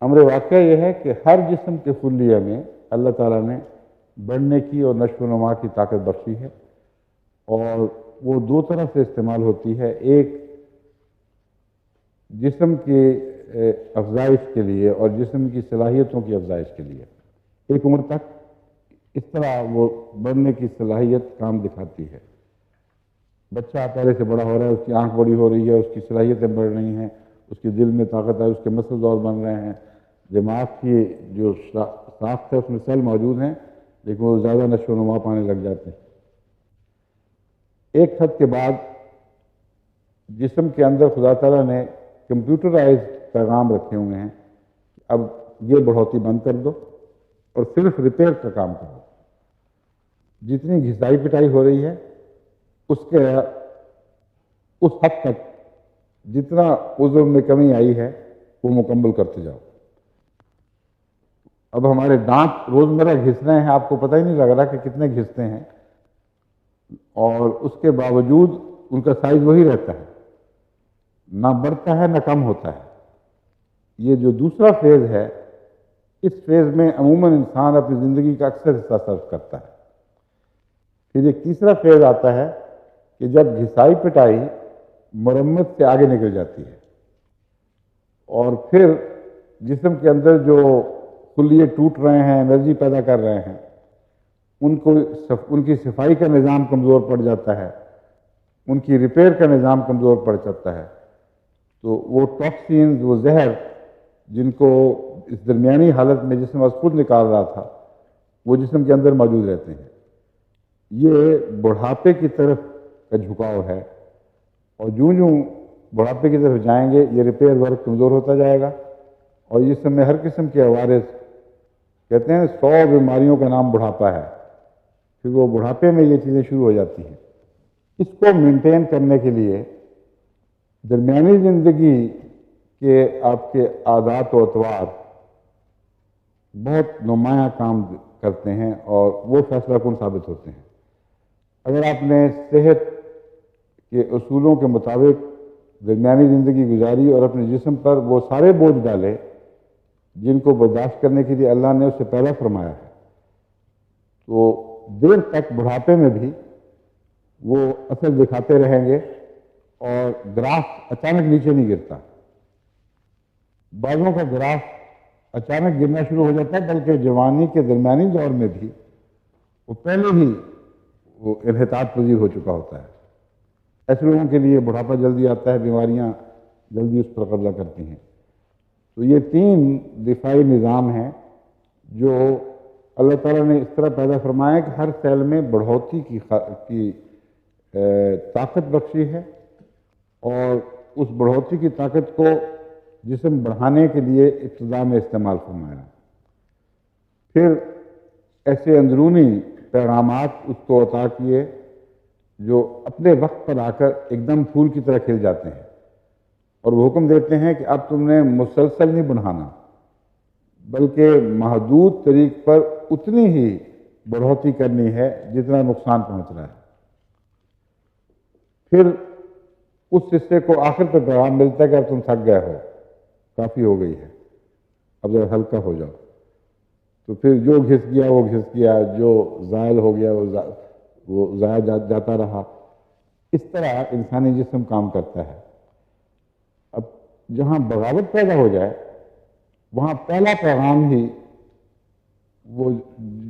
امر واقعہ یہ ہے کہ ہر جسم کے کلیہ میں اللہ تعالیٰ نے بڑھنے کی اور نشو و نما کی طاقت بخشی ہے، اور وہ دو طرح سے استعمال ہوتی ہے، ایک جسم کی افزائش کے لیے اور جسم کی صلاحیتوں کی افزائش کے لیے۔ ایک عمر تک اس طرح وہ بڑھنے کی صلاحیت کام دکھاتی ہے۔ بچہ پہلے سے بڑا ہو رہا ہے، اس کی آنکھ بڑی ہو رہی ہے، اس کی صلاحیتیں بڑھ رہی ہیں، اس کے دل میں طاقت ہے، اس کے مسلز اور بن رہے ہیں، دماغ کی جو ساخت ہے اس میں سیل موجود ہیں، لیکن وہ زیادہ نشو و نما پانے لگ جاتے ہیں۔ ایک حد کے بعد جسم کے اندر خدا تعالیٰ نے کمپیوٹرائز پیغام رکھے ہوئے ہیں کہ اب یہ بڑھوتی بند کر دو اور صرف ریپیئر کا کام کرو۔ جتنی گھسائی پٹائی ہو رہی ہے اس حد تک جتنا عضو میں کمی آئی ہے وہ مکمل کرتے جاؤ۔ اب ہمارے دانت روزمرہ گھس رہے ہیں، آپ کو پتہ ہی نہیں لگ رہا کہ کتنے گھستے ہیں، اور اس کے باوجود ان کا سائز وہی رہتا ہے، نہ بڑھتا ہے نہ کم ہوتا ہے۔ یہ جو دوسرا فیز ہے، اس فیز میں عموماً انسان اپنی زندگی کا اکثر حصہ صرف کرتا ہے۔ پھر ایک تیسرا فیز آتا ہے کہ جب گھسائی پٹائی مرمت سے آگے نکل جاتی ہے، اور پھر جسم کے اندر جو کلیے ٹوٹ رہے ہیں، انرجی پیدا کر رہے ہیں، ان کی صفائی کا نظام کمزور پڑ جاتا ہے، ان کی ریپیئر کا نظام کمزور پڑ جاتا ہے، تو وہ ٹاکسینز، وہ زہر جن کو اس درمیانی حالت میں جسم از خود نکال رہا تھا، وہ جسم کے اندر موجود رہتے ہیں۔ یہ بڑھاپے کی طرف کا جھکاؤ ہے، اور جوں بڑھاپے کی طرف جائیں گے یہ ریپیئر ورک کمزور ہوتا جائے گا، اور جسم میں ہر قسم کے عوارض، کہتے ہیں 100 بیماریوں کا نام بڑھاپا ہے، پھر وہ بڑھاپے میں یہ چیزیں شروع ہو جاتی ہیں۔ اس کو مینٹین کرنے کے لیے درمیانی زندگی کے آپ کے عادات و اطوار بہت نمایاں کام کرتے ہیں اور وہ فیصلہ کن ثابت ہوتے ہیں۔ اگر آپ نے صحت کے اصولوں کے مطابق درمیانی زندگی گزاری اور اپنے جسم پر وہ سارے بوجھ ڈالے جن کو برداشت کرنے کے لیے اللہ نے اسے پیدا فرمایا ہے، تو دیر تک بڑھاپے میں بھی وہ اثر دکھاتے رہیں گے، اور گراف اچانک نیچے نہیں گرتا۔ بعضوں کا گراف اچانک گرنا شروع ہو جاتا ہے، بلکہ جوانی کے درمیانی دور میں بھی وہ پہلے ہی وہ انحطاط پذیر ہو چکا ہوتا ہے۔ ایسے لوگوں کے لیے بڑھاپا جلدی آتا ہے، بیماریاں جلدی اس پر قبضہ کرتی ہیں۔ تو یہ 3 دفاعی نظام ہیں جو اللہ تعالیٰ نے اس طرح پیدا فرمایا کہ ہر سیل میں بڑھوتی کی طاقت بخشی ہے، اور اس بڑھوتی کی طاقت کو جسم بڑھانے کے لیے ابتدا میں استعمال فرمایا۔ پھر ایسے اندرونی پیغامات اس کو عطا کیے جو اپنے وقت پر آ کر ایک دم پھول کی طرح کھل جاتے ہیں، اور وہ حکم دیتے ہیں کہ اب تم نے مسلسل نہیں بڑھانا، بلکہ محدود طریق پر اتنی ہی بڑھوتی کرنی ہے جتنا نقصان پہنچ رہا ہے۔ پھر اس حصے کو آخر پہ پیغام ملتا ہے کہ اب تم تھک گئے ہو، کافی ہو گئی ہے، اب ذرا ہلکا ہو جاؤ۔ تو پھر جو گھس گیا وہ گھس گیا، جو زائل ہو گیا وہ ضائع جاتا رہا۔ اس طرح انسانی جسم کام کرتا ہے۔ اب جہاں بغاوت پیدا ہو جائے وہاں پہلا پیغام ہی وہ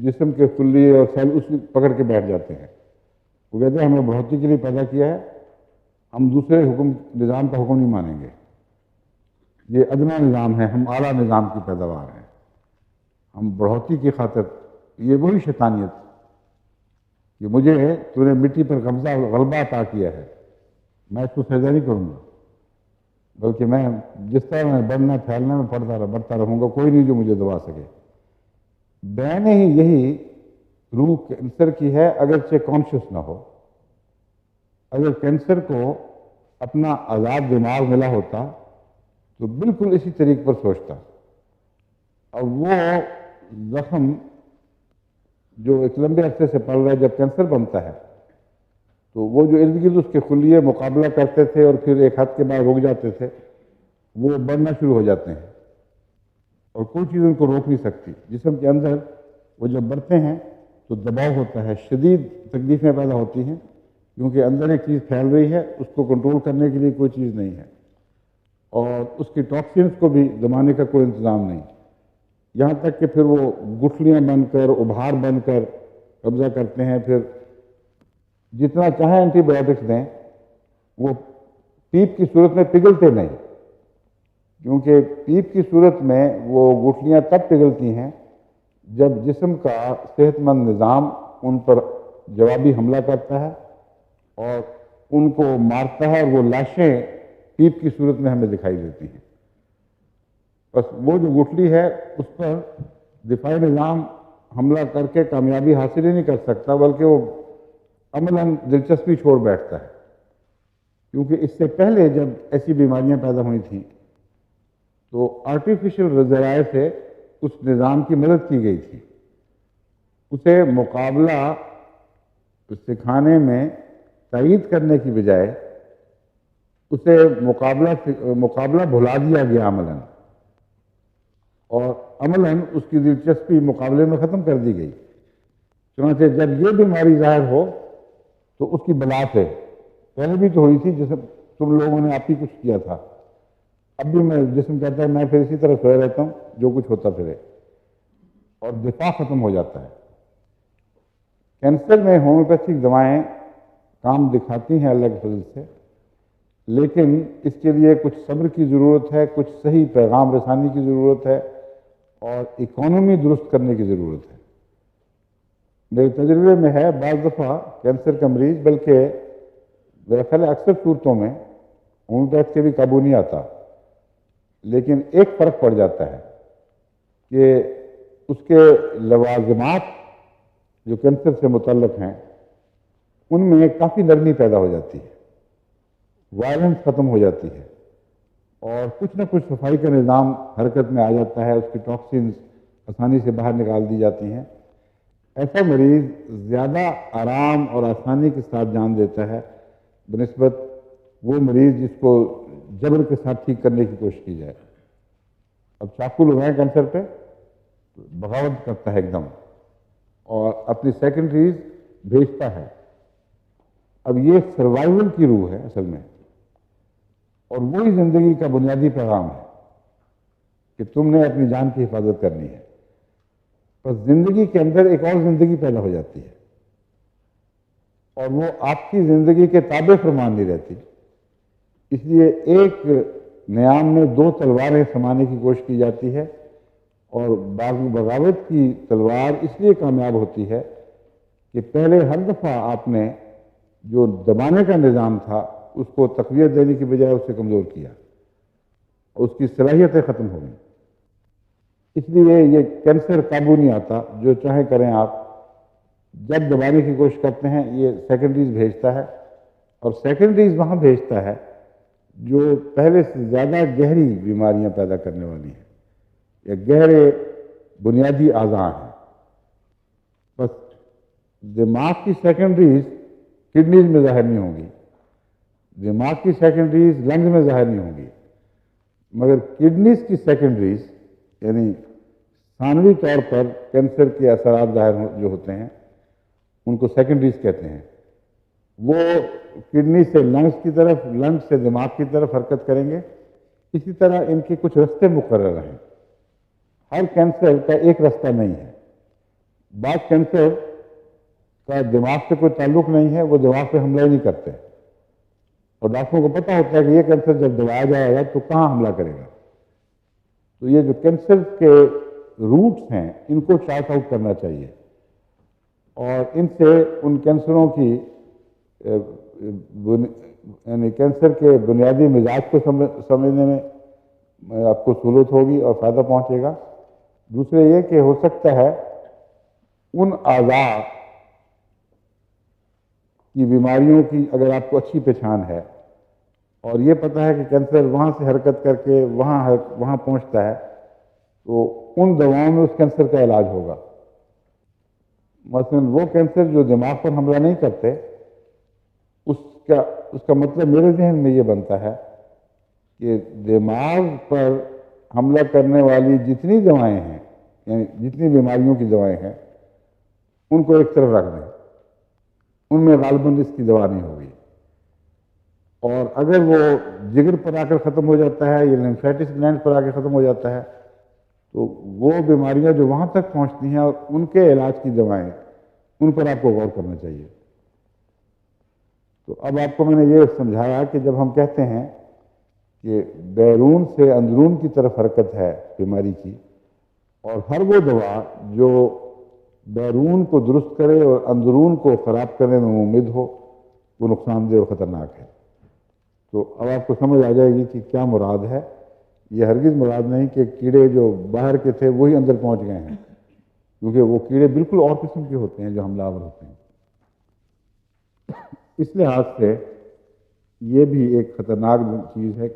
جسم کے کلیے اور سیل اس کو پکڑ کے بیٹھ جاتے ہیں۔ وہ کہتے ہیں ہمیں بڑھوتی کے لیے پیدا کیا ہے، ہم دوسرے نظام کا حکم نہیں مانیں گے، یہ ادنا نظام ہے، ہم اعلیٰ نظام کی پیداوار ہیں، ہم بڑھوتی کی خاطر۔ یہ وہی شیطانیت کہ مجھے تو نے مٹی پر غلبہ عطا کیا ہے، میں اس کو سجدہ نہیں کروں گا، بلکہ میں جس طرح میں بڑھنا پھیلنے میں بڑھتا رہوں گا، کوئی نہیں جو مجھے دبا سکے۔ بین ہی یہی روح کینسر کی ہے، اگرچہ کانشیس نہ ہو۔ اگر کینسر کو اپنا آزاد دماغ ملا ہوتا تو بالکل اسی طریق پر سوچتا، اور وہ زخم جو ایک لمبے عرصے سے پڑ رہا ہے، جب کینسر بنتا ہے تو وہ جو ارد گرد اس کے خلیے مقابلہ کرتے تھے اور پھر ایک حد کے بعد رک جاتے تھے، وہ بڑھنا شروع ہو جاتے ہیں۔ اور کوئی چیز ان کو روک نہیں سکتی. جسم کے اندر وہ جب بڑھتے ہیں تو دباؤ ہوتا ہے، شدید تکلیفیں پیدا ہوتی ہیں، کیونکہ اندر ایک چیز پھیل رہی ہے، اس کو کنٹرول کرنے کے لیے کوئی چیز نہیں ہے، اور اس کی ٹاکسینس کو بھی دبانے کا کوئی انتظام نہیں. یہاں تک کہ پھر وہ گٹھلیاں بن کر، ابھار بن کر قبضہ کرتے ہیں. پھر جتنا چاہیں اینٹی بایوٹکس دیں، وہ پیپ کی صورت میں پگھلتے نہیں، کیونکہ پیپ کی صورت میں وہ گٹھلیاں تب پگھلتی ہیں جب جسم کا صحت مند نظام ان پر جوابی حملہ کرتا ہے اور ان کو مارتا ہے، اور وہ لاشیں پیپ کی صورت میں ہمیں دکھائی دیتی ہیں. بس وہ جو گٹھلی ہے اس پر دفاعی نظام حملہ کر کے کامیابی حاصل ہی نہیں کر سکتا، بلکہ وہ عملاً دلچسپی چھوڑ بیٹھتا ہے. کیونکہ اس سے پہلے جب ایسی بیماریاں پیدا ہوئی تھیں تو آرٹیفیشل ذرائع سے اس نظام کی مدد کی گئی تھی. اسے مقابلہ سکھانے میں تائید کرنے کی بجائے اسے مقابلہ بھلا دیا گیا عملاً، اور عملاً اس کی دلچسپی مقابلے میں ختم کر دی گئی. چنانچہ جب یہ بیماری ظاہر ہو تو اس کی بلا سے پہلے بھی تو ہوئی تھی، جیسے تم لوگوں نے آپ ہی کچھ کیا تھا. اب بھی میں جسم کہتا ہے میں پھر اسی طرح سویا رہتا ہوں، جو کچھ ہوتا پھرے، اور دفاع ختم ہو جاتا ہے. کینسر میں ہومیوپیتھک دوائیں کام دکھاتی ہیں اللہ کے فضل سے، لیکن اس کے لیے کچھ صبر کی ضرورت ہے، کچھ صحیح پیغام رسانی کی ضرورت ہے، اور اکانومی درست کرنے کی ضرورت ہے. میرے تجربے میں ہے بعض دفعہ کینسر کا مریض، بلکہ میرا خیال ہے اکثر صورتوں میں ہومیوپیتھ سے بھی قابو نہیں آتا، لیکن ایک فرق پڑ جاتا ہے کہ اس کے لوازمات جو کینسر سے متعلق ہیں ان میں کافی نرمی پیدا ہو جاتی ہے، وائلنس ختم ہو جاتی ہے، اور کچھ نہ کچھ صفائی کا نظام حرکت میں آ جاتا ہے، اس کی ٹاکسینز آسانی سے باہر نکال دی جاتی ہیں. ایسا مریض زیادہ آرام اور آسانی کے ساتھ جان دیتا ہے بنسبت وہ مریض جس کو جبر کے ساتھ ٹھیک کرنے کی کوشش کی جائے. اب چاقو لگائیں کینسر پہ، بغاوت کرتا ہے ایک دم، اور اپنی سیکنڈریز بھیجتا ہے. اب یہ سروائیول کی روح ہے اصل میں، اور وہی زندگی کا بنیادی پیغام ہے کہ تم نے اپنی جان کی حفاظت کرنی ہے. بس زندگی کے اندر ایک اور زندگی پیدا ہو جاتی ہے، اور وہ آپ کی زندگی کے تابع فرمان نہیں رہتی. اس لیے ایک نیام میں دو تلواریں سمانے کی کوشش کی جاتی ہے، اور بغاوت کی تلوار اس لیے کامیاب ہوتی ہے کہ پہلے ہر دفعہ آپ نے جو دبانے کا نظام تھا اس کو تقویت دینے کی بجائے اسے کمزور کیا، اور اس کی صلاحیتیں ختم ہو گئیں. اس لیے یہ کینسر قابو نہیں آتا، جو چاہے کریں آپ. جب دبانے کی کوشش کرتے ہیں یہ سیکنڈریز بھیجتا ہے، اور سیکنڈریز وہاں بھیجتا ہے جو پہلے سے زیادہ گہری بیماریاں پیدا کرنے والی ہیں، یا گہرے بنیادی اعضاء ہیں. بس دماغ کی سیکنڈریز کڈنیز میں ظاہر نہیں ہوں گی، دماغ کی سیکنڈریز لنگز میں ظاہر نہیں ہوں گی، مگر کڈنیز کی سیکنڈریز یعنی ثانوی طور پر کینسر کے اثرات ظاہر جو ہوتے ہیں ان کو سیکنڈریز کہتے ہیں. وہ کڈنی سے لنگز کی طرف، لنگز سے دماغ کی طرف حرکت کریں گے. اسی طرح ان کے کچھ رستے مقرر ہیں. ہر کینسر کا ایک رستہ نہیں ہے. بعض کینسر کا دماغ سے کوئی تعلق نہیں ہے، وہ دماغ پہ حملہ ہی نہیں کرتے، اور ڈاکٹروں کو پتہ ہوتا ہے کہ یہ کینسر جب دبایا جائے گا تو کہاں حملہ کرے گا. تو یہ جو کینسر کے روٹس ہیں ان کو چارٹ آؤٹ کرنا چاہیے، اور ان سے ان کینسروں کی یعنی کینسر کے بنیادی مزاج کو سمجھنے میں آپ کو سہولت ہوگی اور فائدہ پہنچے گا. دوسرے یہ کہ ہو سکتا ہے ان اعضاء کی بیماریوں کی اگر آپ کو اچھی پہچان ہے اور یہ پتہ ہے کہ کینسر وہاں سے حرکت کر کے وہاں پہنچتا ہے، تو ان دواؤں میں اس کینسر کا علاج ہوگا. مثلا وہ کینسر جو دماغ پر حملہ نہیں کرتے، اس کا مطلب میرے ذہن میں یہ بنتا ہے کہ دماغ پر حملہ کرنے والی جتنی دوائیں ہیں، یعنی جتنی بیماریوں کی دوائیں ہیں، ان کو ایک طرف رکھ دیں، ان میں غالباً اس کی دوا نہیں ہوگی۔ اور اگر وہ جگر پر آ کر ختم ہو جاتا ہے یا لمفیٹس گلینڈ پر آ کر ختم ہو جاتا ہے تو وہ بیماریاں جو وہاں تک پہنچتی ہیں اور ان کے علاج کی دوائیں، ان پر آپ کو غور کرنا چاہیے۔ تو اب آپ کو میں نے یہ سمجھایا کہ جب ہم کہتے ہیں کہ بیرون سے اندرون کی طرف حرکت ہے بیماری کی، اور ہر وہ دوا جو بیرون کو درست کرے اور اندرون کو خراب کرنے میں ممد ہو، وہ نقصان دہ اور خطرناک ہے۔ تو اب آپ کو سمجھ آ جائے گی کہ کیا مراد ہے۔ یہ ہرگز مراد نہیں کہ کیڑے جو باہر کے تھے وہی اندر پہنچ گئے ہیں، کیونکہ وہ کیڑے بالکل اور قسم کے ہوتے ہیں جو حملہ آور ہوتے ہیں۔ اس لحاظ سے یہ بھی ایک خطرناک چیز ہے